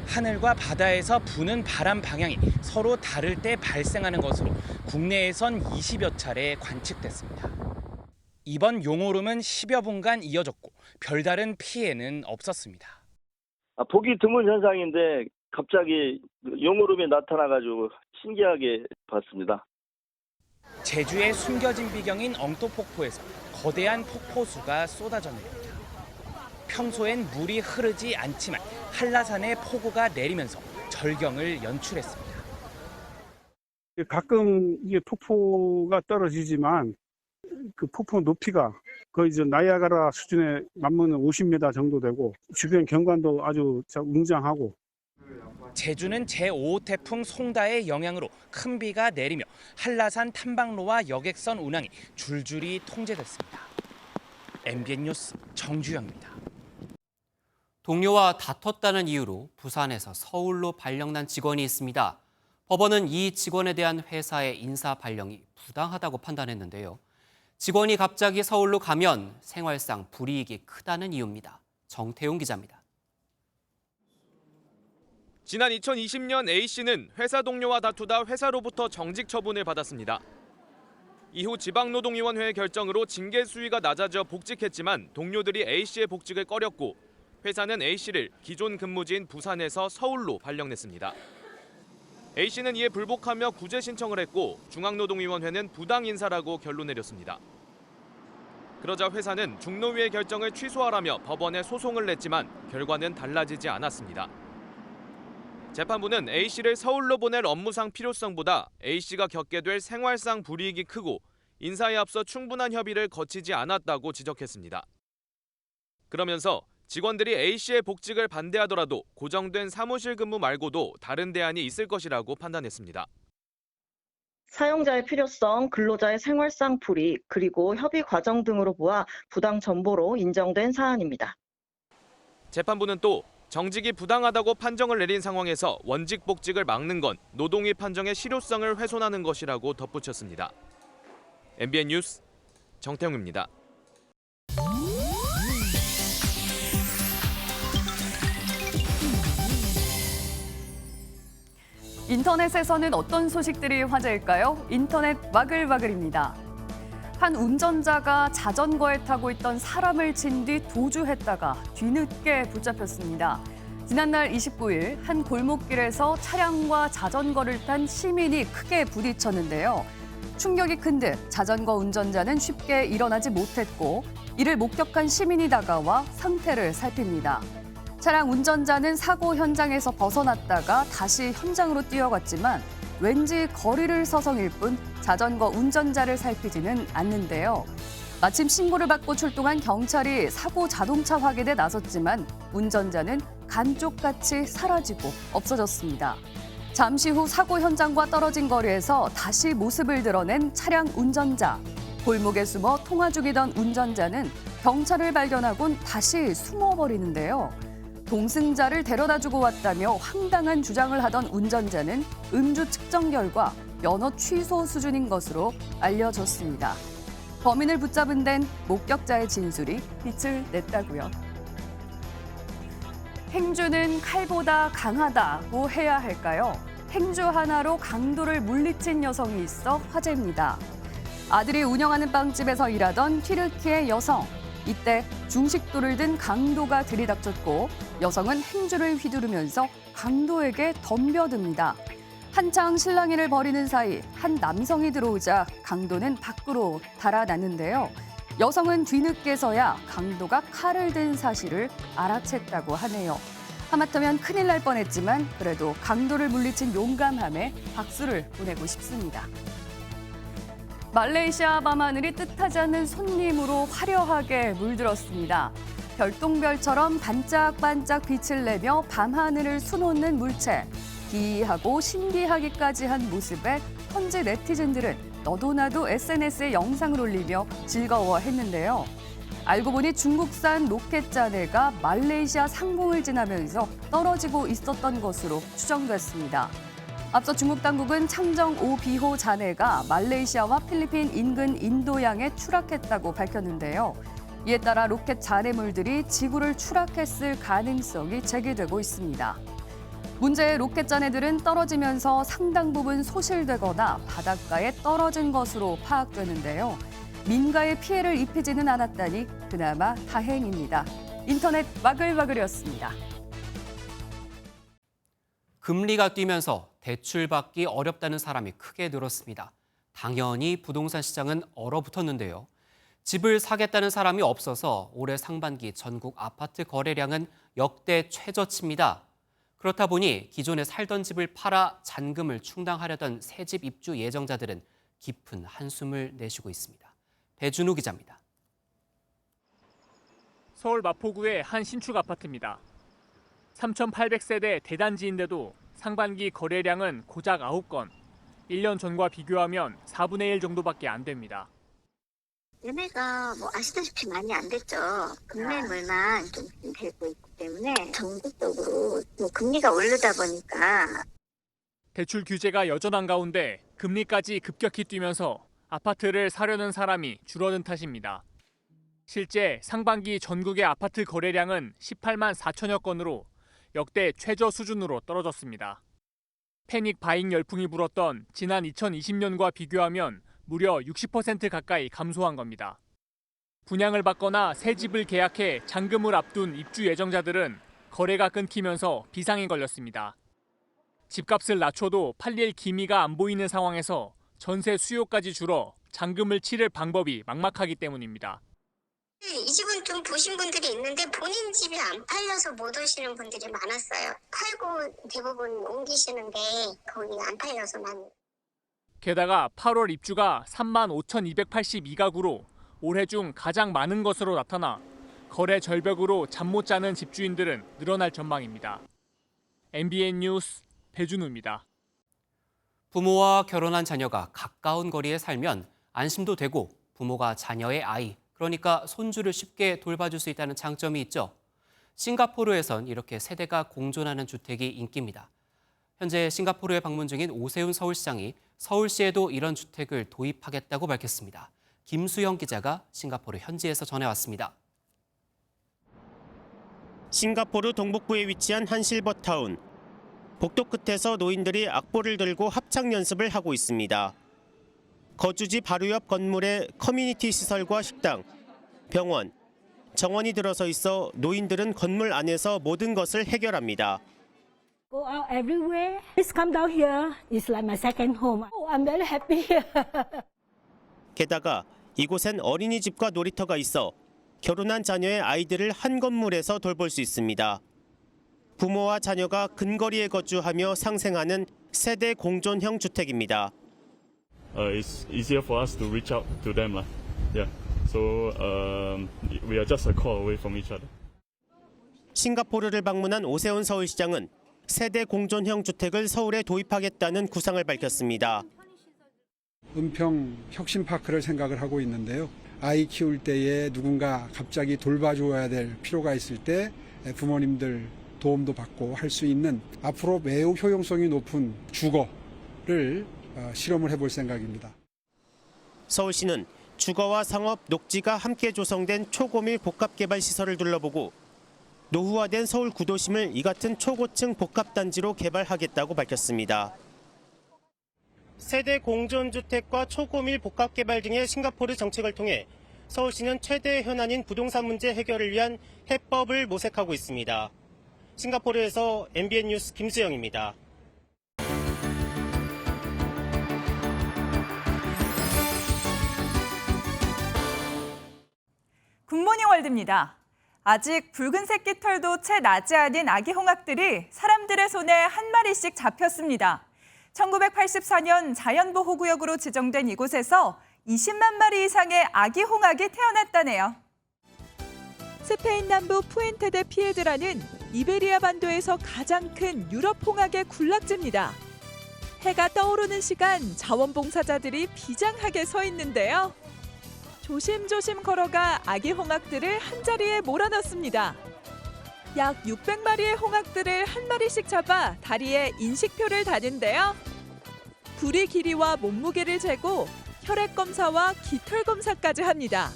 하늘과 바다에서 부는 바람 방향이 서로 다를 때 발생하는 것으로 국내에선 20여 차례 관측됐습니다. 이번 용오름은 10여 분간 이어졌고 별다른 피해는 없었습니다. 보기 드문 현상인데 갑자기 용오름이 나타나가지고 신기하게 봤습니다. 제주의 숨겨진 비경인 엉토폭포에서 거대한 폭포수가 쏟아져 내립니다. 평소엔 물이 흐르지 않지만 한라산의 폭우가 내리면서 절경을 연출했습니다. 가끔 이게 폭포가 떨어지지만 그 폭포 높이가 거의 나이아가라 수준에 맞먹는 50m 정도 되고 주변 경관도 아주 웅장하고 제주는 제5호 태풍 송다의 영향으로 큰 비가 내리며 한라산 탐방로와 여객선 운항이 줄줄이 통제됐습니다. MBN 뉴스 정주영입니다. 동료와 다퉜다는 이유로 부산에서 서울로 발령난 직원이 있습니다. 법원은 이 직원에 대한 회사의 인사 발령이 부당하다고 판단했는데요. 직원이 갑자기 서울로 가면 생활상 불이익이 크다는 이유입니다. 정태용 기자입니다. 지난 2020년 A씨는 회사 동료와 다투다 회사로부터 정직 처분을 받았습니다. 이후 지방노동위원회의 결정으로 징계 수위가 낮아져 복직했지만 동료들이 A씨의 복직을 꺼렸고 회사는 A씨를 기존 근무지인 부산에서 서울로 발령냈습니다. A씨는 이에 불복하며 구제 신청을 했고 중앙노동위원회는 부당 인사라고 결론 내렸습니다. 그러자 회사는 중노위의 결정을 취소하라며 법원에 소송을 냈지만 결과는 달라지지 않았습니다. 재판부는 A씨를 서울로 보낼 업무상 필요성보다 A씨가 겪게 될 생활상 불이익이 크고 인사에 앞서 충분한 협의를 거치지 않았다고 지적했습니다. 그러면서 직원들이 A씨의 복직을 반대하더라도 고정된 사무실 근무 말고도 다른 대안이 있을 것이라고 판단했습니다. 사용자의 필요성, 근로자의 생활상 불이익, 그리고 협의 과정 등으로 보아 부당 정보로 인정된 사안입니다. 재판부는 또 정직이 부당하다고 판정을 내린 상황에서 원직 복직을 막는 건 노동위 판정의 실효성을 훼손하는 것이라고 덧붙였습니다. MBN 뉴스 정태웅입니다. 인터넷에서는 어떤 소식들이 화제일까요? 인터넷 와글와글입니다. 한 운전자가 자전거에 타고 있던 사람을 친 뒤 도주했다가 뒤늦게 붙잡혔습니다. 지난날 29일 한 골목길에서 차량과 자전거를 탄 시민이 크게 부딪혔는데요. 충격이 큰 듯 자전거 운전자는 쉽게 일어나지 못했고 이를 목격한 시민이 다가와 상태를 살핍니다. 차량 운전자는 사고 현장에서 벗어났다가 다시 현장으로 뛰어갔지만 왠지 거리를 서성일 뿐 자전거 운전자를 살피지는 않는데요. 마침 신고를 받고 출동한 경찰이 사고 자동차 확인에 나섰지만 운전자는 감쪽같이 사라지고 없어졌습니다. 잠시 후 사고 현장과 떨어진 거리에서 다시 모습을 드러낸 차량 운전자. 골목에 숨어 통화 중이던 운전자는 경찰을 발견하곤 다시 숨어버리는데요. 동승자를 데려다주고 왔다며 황당한 주장을 하던 운전자는 음주 측정 결과 면허 취소 수준인 것으로 알려졌습니다. 범인을 붙잡은 데는 목격자의 진술이 빛을 냈다고요. 행주는 칼보다 강하다고 해야 할까요? 행주 하나로 강도를 물리친 여성이 있어 화제입니다. 아들이 운영하는 빵집에서 일하던 튀르키예 여성. 이때 중식도를 든 강도가 들이닥쳤고 여성은 행주를 휘두르면서 강도에게 덤벼듭니다. 한창 실랑이를 벌이는 사이 한 남성이 들어오자 강도는 밖으로 달아났는데요. 여성은 뒤늦게서야 강도가 칼을 든 사실을 알아챘다고 하네요. 하마터면 큰일 날 뻔했지만 그래도 강도를 물리친 용감함에 박수를 보내고 싶습니다. 말레이시아 밤하늘이 뜻하지 않는 손님으로 화려하게 물들었습니다. 별똥별처럼 반짝반짝 빛을 내며 밤하늘을 수놓는 물체. 기이하고 신기하기까지 한 모습에 현지 네티즌들은 너도나도 SNS에 영상을 올리며 즐거워했는데요. 알고 보니 중국산 로켓 잔해가 말레이시아 상공을 지나면서 떨어지고 있었던 것으로 추정됐습니다. 앞서 중국 당국은 창정 5비호 잔해가 말레이시아와 필리핀 인근 인도양에 추락했다고 밝혔는데요. 이에 따라 로켓 잔해물들이 지구를 추락했을 가능성이 제기되고 있습니다. 문제의 로켓 잔해들은 떨어지면서 상당 부분 소실되거나 바닷가에 떨어진 것으로 파악되는데요. 민가에 피해를 입히지는 않았다니 그나마 다행입니다. 인터넷 와글와글이었습니다. 금리가 뛰면서 대출받기 어렵다는 사람이 크게 늘었습니다. 당연히 부동산 시장은 얼어붙었는데요. 집을 사겠다는 사람이 없어서 올해 상반기 전국 아파트 거래량은 역대 최저치입니다. 그렇다 보니 기존에 살던 집을 팔아 잔금을 충당하려던 새집 입주 예정자들은 깊은 한숨을 내쉬고 있습니다. 배준우 기자입니다. 서울 마포구의 한 신축 아파트입니다. 3,800세대 대단지인데도 상반기 거래량은 고작 9건. 1년 전과 비교하면 4분의 1 정도밖에 안 됩니다. 매매가 아시다시피 많이 안 됐죠. 금매물만 좀 되고 있기 때문에 전국적으로 금리가 오르다 보니까 대출 규제가 여전한 가운데 금리까지 급격히 뛰면서 아파트를 사려는 사람이 줄어든 탓입니다. 실제 상반기 전국의 아파트 거래량은 18만 4천여 건으로 역대 최저 수준으로 떨어졌습니다. 패닉 바잉 열풍이 불었던 지난 2020년과 비교하면 무려 60% 가까이 감소한 겁니다. 분양을 받거나 새 집을 계약해 잔금을 앞둔 입주 예정자들은 거래가 끊기면서 비상이 걸렸습니다. 집값을 낮춰도 팔릴 기미가 안 보이는 상황에서 전세 수요까지 줄어 잔금을 치를 방법이 막막하기 때문입니다. 이 집은 좀 보신 분들이 있는데 본인 집이 안 팔려서 못 오시는 분들이 많았어요. 팔고 대부분 옮기시는데 거기 안 팔려서 많이. 게다가 8월 입주가 3만 5,282가구로 올해 중 가장 많은 것으로 나타나 거래 절벽으로 잠 못 자는 집주인들은 늘어날 전망입니다. MBN 뉴스 배준우입니다. 부모와 결혼한 자녀가 가까운 거리에 살면 안심도 되고 부모가 자녀의 아이, 그러니까 손주를 쉽게 돌봐줄 수 있다는 장점이 있죠. 싱가포르에선 이렇게 세대가 공존하는 주택이 인기입니다. 현재 싱가포르에 방문 중인 오세훈 서울시장이 서울시에도 이런 주택을 도입하겠다고 밝혔습니다. 김수영 기자가 싱가포르 현지에서 전해왔습니다. 싱가포르 동북부에 위치한 한 실버타운. 복도 끝에서 노인들이 악보를 들고 합창 연습을 하고 있습니다. 거주지 바로 옆 건물에 커뮤니티 시설과 식당, 병원, 정원이 들어서 있어 노인들은 건물 안에서 모든 것을 해결합니다. Go out everywhere. Just come down here. It's like my second home. Oh, I'm very happy here. 게다가 이곳엔 어린이집과 놀이터가 있어 결혼한 자녀의 아이들을 한 건물에서 돌볼 수 있습니다. 부모와 자녀가 근거리에 거주하며 상생하는 세대 공존형 주택입니다. It's easier for us to reach out to them, yeah. So we are just a call away from each other. 싱가포르를 방문한 오세훈 서울시장은 세대 공존형 주택을 서울에 도입하겠다는 구상을 밝혔습니다. 은평 혁신파크를 생각을 하고 있는데요. 아이 키울 때에 누군가 갑자기 돌봐줘야 될 필요가 있을 때 부모님들 도움도 받고 할 수 있는 앞으로 매우 효용성이 높은 주거를 실험을 해볼 생각입니다. 서울시는 주거와 상업, 녹지가 함께 조성된 초고밀 복합개발 시설을 둘러보고 노후화된 서울 구도심을 이 같은 초고층 복합단지로 개발하겠다고 밝혔습니다. 세대 공존주택과 초고밀 복합개발 등의 싱가포르 정책을 통해 서울시는 최대의 현안인 부동산 문제 해결을 위한 해법을 모색하고 있습니다. 싱가포르에서 MBN 뉴스 김수영입니다. 굿모닝 월드입니다. 아직 붉은색 깃털도 채 나지 않은 아기 홍학들이 사람들의 손에 한 마리씩 잡혔습니다. 1984년 자연보호구역으로 지정된 이곳에서 20만 마리 이상의 아기 홍학이 태어났다네요. 스페인 남부 푸엔테데 피에드라는 이베리아 반도에서 가장 큰 유럽 홍학의 군락지입니다. 해가 떠오르는 시간 자원봉사자들이 비장하게 서 있는데요. 조심조심 걸어가 아기 홍학들을 한자리에 몰아넣습니다. 약 600마리의 홍학들을 한 마리씩 잡아 다리에 인식표를 다는데요. 부리 길이와 몸무게를 재고 혈액 검사와 깃털 검사까지 합니다.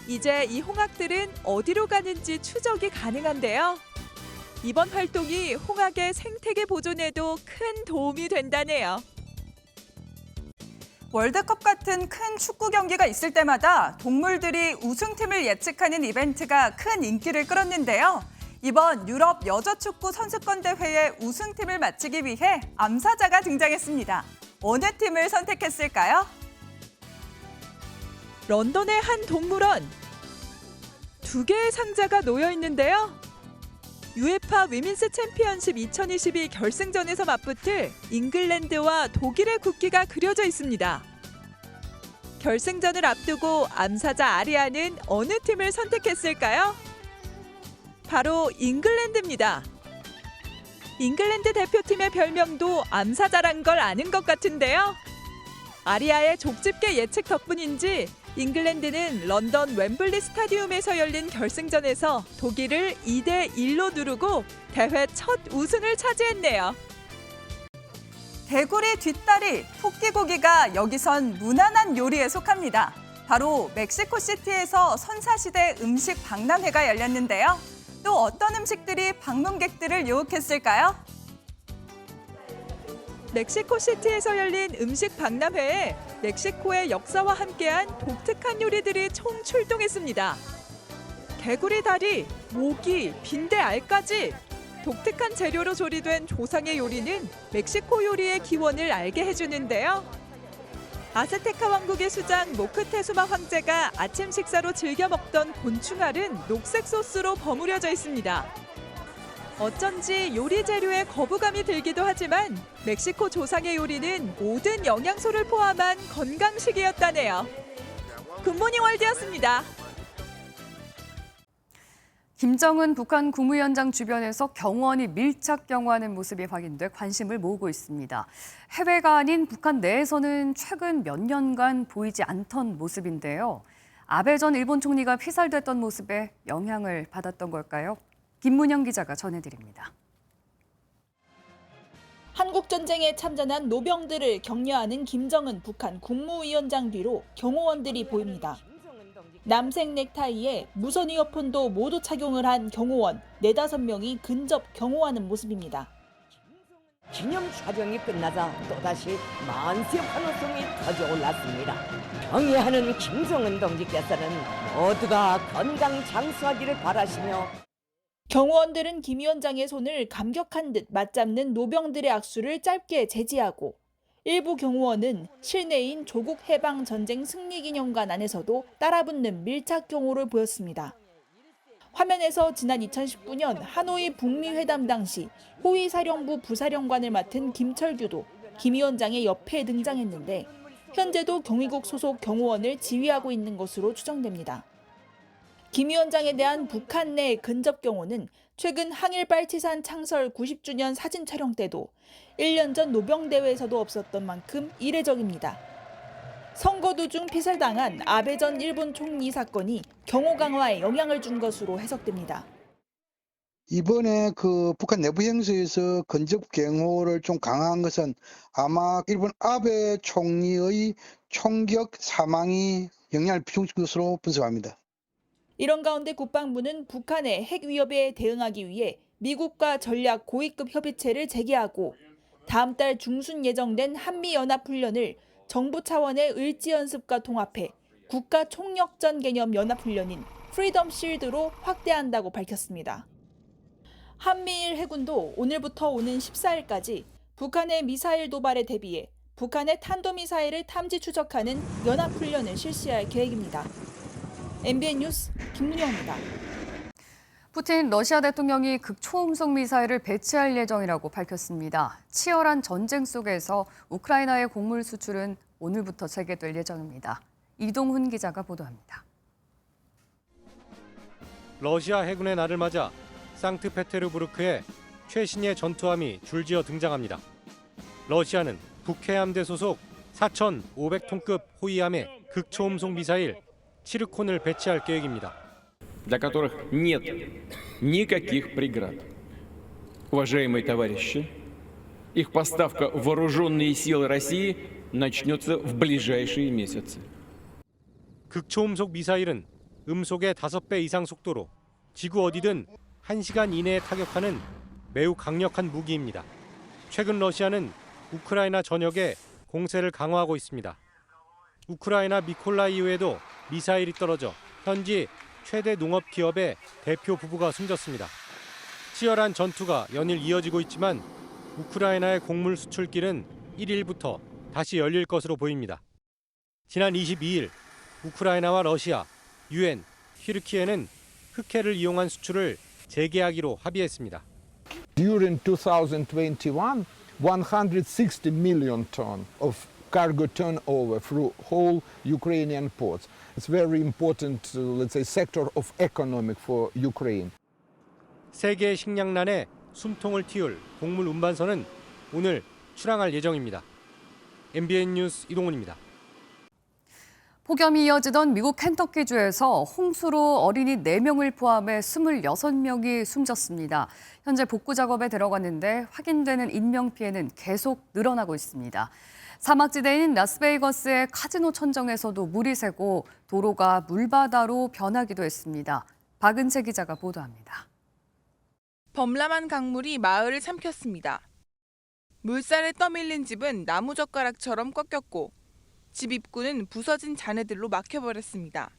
이제 이 홍학들은 어디로 가는지 추적이 가능한데요. 이번 활동이 홍학의 생태계 보존에도 큰 도움이 된다네요. 월드컵 같은 큰 축구 경기가 있을 때마다 동물들이 우승팀을 예측하는 이벤트가 큰 인기를 끌었는데요. 이번 유럽 여자축구 선수권 대회의 우승팀을 맞히기 위해 암사자가 등장했습니다. 어느 팀을 선택했을까요? 런던의 한 동물원. 2개의 상자가 놓여 있는데요. UEFA 위민스 챔피언십 2022 결승전에서 맞붙을 잉글랜드와 독일의 국기가 그려져 있습니다. 결승전을 앞두고 암사자 아리아는 어느 팀을 선택했을까요? 바로 잉글랜드입니다. 잉글랜드 대표팀의 별명도 암사자란 걸 아는 것 같은데요. 아리아의 족집게 예측 덕분인지 잉글랜드는 런던 웸블리 스타디움에서 열린 결승전에서 독일을 2대1로 누르고 대회 첫 우승을 차지했네요. 개구리 뒷다리, 토끼고기가 여기선 무난한 요리에 속합니다. 바로 멕시코시티에서 선사시대 음식 박람회가 열렸는데요. 또 어떤 음식들이 방문객들을 유혹했을까요? 멕시코시티에서 열린 음식 박람회에 멕시코의 역사와 함께한 독특한 요리들이 총 출동했습니다. 개구리 다리, 모기, 빈대 알까지 독특한 재료로 조리된 조상의 요리는 멕시코 요리의 기원을 알게 해주는데요. 아스테카 왕국의 수장 모크테수마 황제가 아침 식사로 즐겨 먹던 곤충알은 녹색 소스로 버무려져 있습니다. 어쩐지 요리 재료에 거부감이 들기도 하지만 멕시코 조상의 요리는 모든 영양소를 포함한 건강식이었다네요. 굿모닝 월드였습니다. 김정은 북한 국무위원장 주변에서 경호원이 밀착 경호하는 모습이 확인돼 관심을 모으고 있습니다. 해외가 아닌 북한 내에서는 최근 몇 년간 보이지 않던 모습인데요. 아베 전 일본 총리가 피살됐던 모습에 영향을 받았던 걸까요? 김문영 기자가 전해드립니다. 한국전쟁에 참전한 노병들을 격려하는 김정은 북한 국무위원장 뒤로 경호원들이 보입니다. 남색 넥타이에 무선 이어폰도 모두 착용을 한 경호원 4-5명이 근접 경호하는 모습입니다. 기념 촬영이 끝나자 또다시 만세 환호성이 터져올랐습니다. 경애하는 김정은 동지께서는 모두가 건강 장수하기를 바라시며 경호원들은 김 위원장의 손을 감격한 듯 맞잡는 노병들의 악수를 짧게 제지하고 일부 경호원은 실내인 조국 해방전쟁 승리기념관 안에서도 따라붙는 밀착 경호를 보였습니다. 화면에서 지난 2019년 하노이 북미 회담 당시 호위사령부 부사령관을 맡은 김철규도 김 위원장의 옆에 등장했는데 현재도 경위국 소속 경호원을 지휘하고 있는 것으로 추정됩니다. 김 위원장에 대한 북한 내 근접 경호는 최근 항일발치산 창설 90주년 사진 촬영 때도 1년 전 노병대회에서도 없었던 만큼 이례적입니다. 선거 도중 피살당한 아베 전 일본 총리 사건이 경호 강화에 영향을 준 것으로 해석됩니다. 이번에 북한 내부 행사에서 근접 경호를 좀 강화한 것은 아마 일본 아베 총리의 총격 사망이 영향을 미친 것으로 분석합니다. 이런 가운데 국방부는 북한의 핵 위협에 대응하기 위해 미국과 전략 고위급 협의체를 재개하고 다음 달 중순 예정된 한미연합훈련을 정부 차원의 을지연습과 통합해 국가총력전 개념 연합훈련인 프리덤 실드로 확대한다고 밝혔습니다. 한미일 해군도 오늘부터 오는 14일까지 북한의 미사일 도발에 대비해 북한의 탄도미사일을 탐지 추적하는 연합훈련을 실시할 계획입니다. MBN 뉴스 김문영입니다. 푸틴 러시아 대통령이 극초음속 미사일을 배치할 예정이라고 밝혔습니다. 치열한 전쟁 속에서 우크라이나의 곡물 수출은 오늘부터 재개될 예정입니다. 이동훈 기자가 보도합니다. 러시아 해군의 날을 맞아 상트페테르부르크에 최신의 전투함이 줄지어 등장합니다. 러시아는 북해함대 소속 4,500톤급 호위함에 극초음속 미사일 치르콘을 배치할 계획입니다. для которых нет никаких преград. Уважаемые товарищи, их поставка в вооруженные силы России начнется в ближайшие месяцы. 극초음속 미사일은 음속의 5배 이상 속도로 지구 어디든 1시간 이내에 타격하는 매우 강력한 무기입니다. 최근 러시아는 우크라이나 전역에 공세를 강화하고 있습니다. 우크라이나 미콜라이우에도 미사일이 떨어져 현지 최대 농업 기업의 대표 부부가 숨졌습니다. 치열한 전투가 연일 이어지고 있지만 우크라이나의 곡물 수출길은 1일부터 다시 열릴 것으로 보입니다. 지난 22일 우크라이나와 러시아, 유엔, 튀르키예는 흑해를 이용한 수출을 재개하기로 합의했습니다. During 2021, 160 million tons of cargo turnover through whole Ukrainian ports. It's very important, let's say, sector of economic for Ukraine. 세계 식량난에 숨통을 틔울 곡물 운반선은 오늘 출항할 예정입니다. MBN 뉴스 이동훈입니다. 폭염이 이어지던 미국 켄터키주에서 홍수로 어린이 4명을 포함해 26명이 숨졌습니다. 현재 복구 작업에 들어갔는데 확인되는 인명피해는 계속 늘어나고 있습니다. 사막지대인 라스베이거스의 카지노 천정에서도 물이 새고 도로가 물바다로 변하기도 했습니다. 박은채 기자가 보도합니다. 범람한 강물이 마을을 삼켰습니다. 물살에 떠밀린 집은 나무젓가락처럼 꺾였고 집 입구는 부서진 잔해들로 막혀버렸습니다.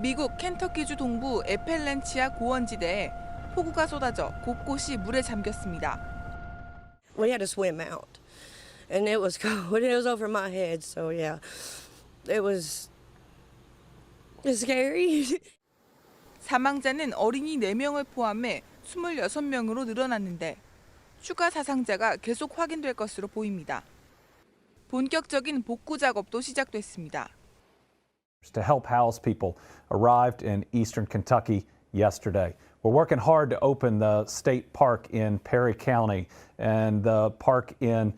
미국 켄터키주 동부 에펠렌치아 고원지대에 폭우가 쏟아져 곳곳이 물에 잠겼습니다. We had to swim out, and it was cold. It was over my head, so yeah, it was scary. 사망자는 어린이 4명을 포함해 26명으로 늘어났는데 추가 사상자가 계속 확인될 것으로 보입니다. 본격적인 복구 작업도 시작됐습니다. To help house people arrived in eastern Kentucky yesterday. We're working hard to open the state park in Perry County and the park in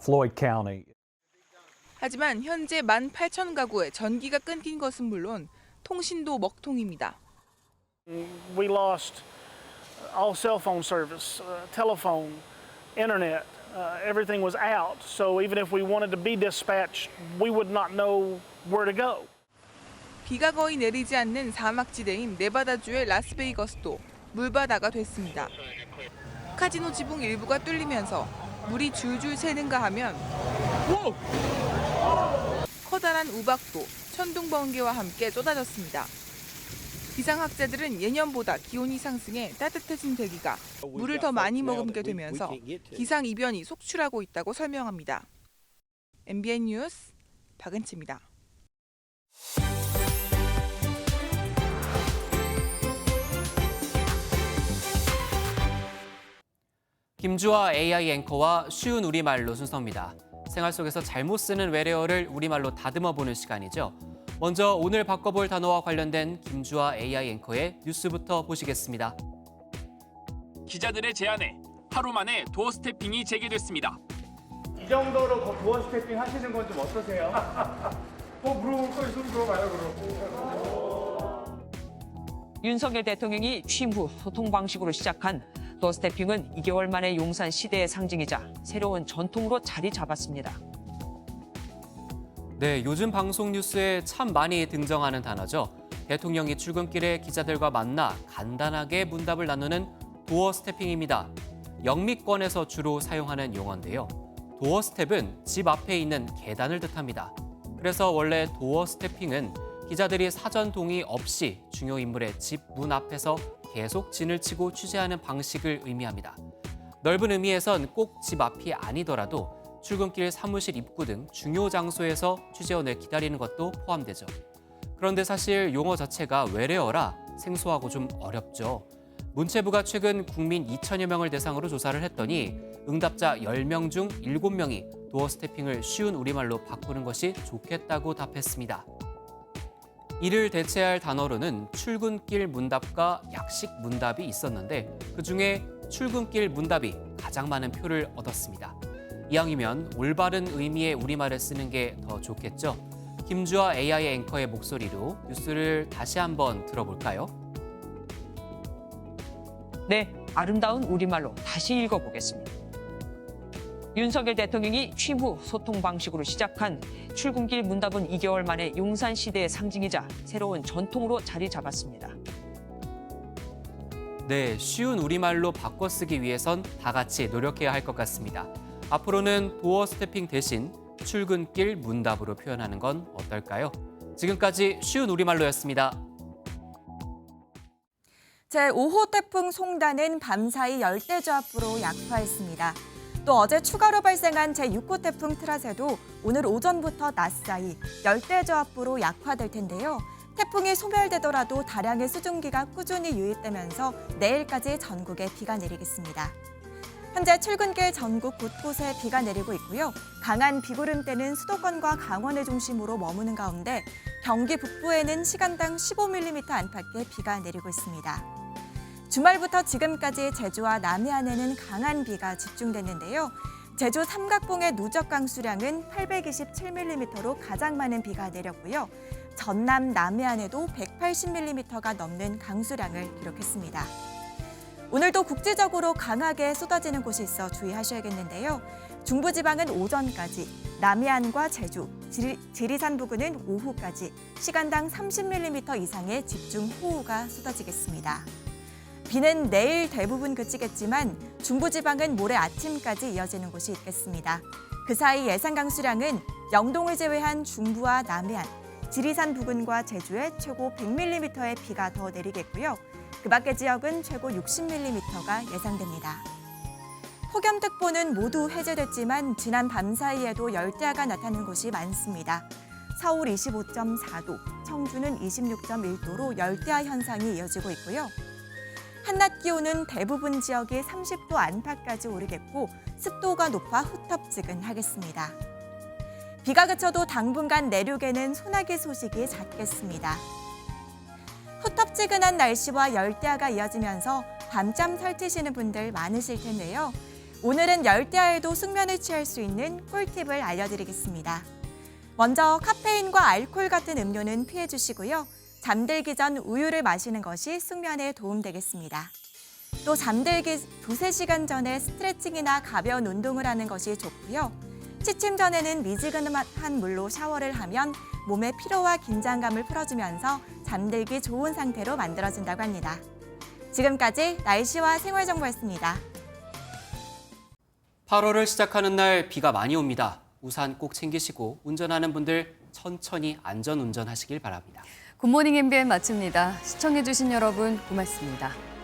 Floyd County. 하지만 현재 18,000가구의 전기가 끊긴 것은 물론 통신도 먹통입니다. We lost all cell phone service, telephone, internet. Everything was out, so even if we wanted to be dispatched, we would not know where to go. 비가 거의 내리지 않는 사막지대인 네바다주의 라스베이거스도 물바다가 됐습니다. 카지노 지붕 일부가 뚫리면서 물이 줄줄 새는가 하면 커다란 우박도 천둥 번개와 함께 쏟아졌습니다. 기상학자들은 예년보다 기온이 상승해 따뜻해진 대기가 물을 더 많이 머금게 되면서 기상이변이 속출하고 있다고 설명합니다. MBN 뉴스 박은치입니다. 김주아 AI 앵커와 쉬운 우리말로 순서입니다. 생활 속에서 잘못 쓰는 외래어를 우리말로 다듬어보는 시간이죠. 먼저 오늘 바꿔볼 단어와 관련된 김주아 AI 앵커의 뉴스부터 보시겠습니다. 기자들의 제안에 하루 만에 도어 스태핑이 재개됐습니다. 이 정도로 도어 스태핑 하시는 건 좀 어떠세요? 물어볼 거 있으면 물어봐요, 그럼. 윤석열 대통령이 취임 후 소통 방식으로 시작한 도어 스태핑은 2개월 만에 용산 시대의 상징이자 새로운 전통으로 자리 잡았습니다. 네, 요즘 방송 뉴스에 참 많이 등장하는 단어죠. 대통령이 출근길에 기자들과 만나 간단하게 문답을 나누는 도어 스태핑입니다. 영미권에서 주로 사용하는 용어인데요. 도어 스텝은 집 앞에 있는 계단을 뜻합니다. 그래서 원래 도어 스태핑은 기자들이 사전 동의 없이 중요 인물의 집 문 앞에서 계속 진을 치고 취재하는 방식을 의미합니다. 넓은 의미에선 꼭 집 앞이 아니더라도 출근길, 사무실 입구 등 중요 장소에서 취재원을 기다리는 것도 포함되죠. 그런데 사실 용어 자체가 외래어라 생소하고 좀 어렵죠. 문체부가 최근 국민 2천여 명을 대상으로 조사를 했더니 응답자 10명 중 7명이 도어 스태핑을 쉬운 우리말로 바꾸는 것이 좋겠다고 답했습니다. 이를 대체할 단어로는 출근길 문답과 약식 문답이 있었는데 그중에 출근길 문답이 가장 많은 표를 얻었습니다. 이왕이면 올바른 의미의 우리말을 쓰는 게 더 좋겠죠. 김주아 AI 앵커의 목소리로 뉴스를 다시 한번 들어볼까요? 네, 아름다운 우리말로 다시 읽어보겠습니다. 윤석열 대통령이 취임 후 소통 방식으로 시작한 출근길 문답은 2개월 만에 용산 시대의 상징이자 새로운 전통으로 자리 잡았습니다. 네, 쉬운 우리말로 바꿔 쓰기 위해선 다 같이 노력해야 할 것 같습니다. 앞으로는 도어 스태핑 대신 출근길 문답으로 표현하는 건 어떨까요? 지금까지 쉬운 우리말로였습니다. 제5호 태풍 송단은 밤사이 열대저압부로 약화했습니다. 또 어제 추가로 발생한 제6호 태풍 트라세도 오늘 오전부터 낮 사이 열대저압부로 약화될 텐데요. 태풍이 소멸되더라도 다량의 수증기가 꾸준히 유입되면서 내일까지 전국에 비가 내리겠습니다. 현재 출근길 전국 곳곳에 비가 내리고 있고요. 강한 비구름대는 수도권과 강원을 중심으로 머무는 가운데 경기 북부에는 시간당 15mm 안팎의 비가 내리고 있습니다. 주말부터 지금까지 제주와 남해안에는 강한 비가 집중됐는데요. 제주 삼각봉의 누적 강수량은 827mm로 가장 많은 비가 내렸고요. 전남 남해안에도 180mm가 넘는 강수량을 기록했습니다. 오늘도 국지적으로 강하게 쏟아지는 곳이 있어 주의하셔야겠는데요. 중부지방은 오전까지, 남해안과 제주, 지리산 부근은 오후까지 시간당 30mm 이상의 집중호우가 쏟아지겠습니다. 비는 내일 대부분 그치겠지만 중부지방은 모레 아침까지 이어지는 곳이 있겠습니다. 그 사이 예상 강수량은 영동을 제외한 중부와 남해안, 지리산 부근과 제주에 최고 100mm의 비가 더 내리겠고요. 그 밖의 지역은 최고 60mm가 예상됩니다. 폭염특보는 모두 해제됐지만 지난 밤 사이에도 열대야가 나타나는 곳이 많습니다. 서울 25.4도, 청주는 26.1도로 열대야 현상이 이어지고 있고요. 한낮 기온은 대부분 지역이 30도 안팎까지 오르겠고 습도가 높아 후텁지근하겠습니다. 비가 그쳐도 당분간 내륙에는 소나기 소식이 잦겠습니다. 후텁지근한 날씨와 열대야가 이어지면서 밤잠 설치시는 분들 많으실 텐데요. 오늘은 열대야에도 숙면을 취할 수 있는 꿀팁을 알려드리겠습니다. 먼저 카페인과 알코올 같은 음료는 피해주시고요. 잠들기 전 우유를 마시는 것이 숙면에 도움되겠습니다. 또 잠들기 2-3시간 전에 스트레칭이나 가벼운 운동을 하는 것이 좋고요. 취침 전에는 미지근한 물로 샤워를 하면 몸의 피로와 긴장감을 풀어주면서 잠들기 좋은 상태로 만들어진다고 합니다. 지금까지 날씨와 생활정보였습니다. 8월을 시작하는 날 비가 많이 옵니다. 우산 꼭 챙기시고 운전하는 분들 천천히 안전 운전하시길 바랍니다. 굿모닝 MBN 마칩니다. 시청해주신 여러분 고맙습니다.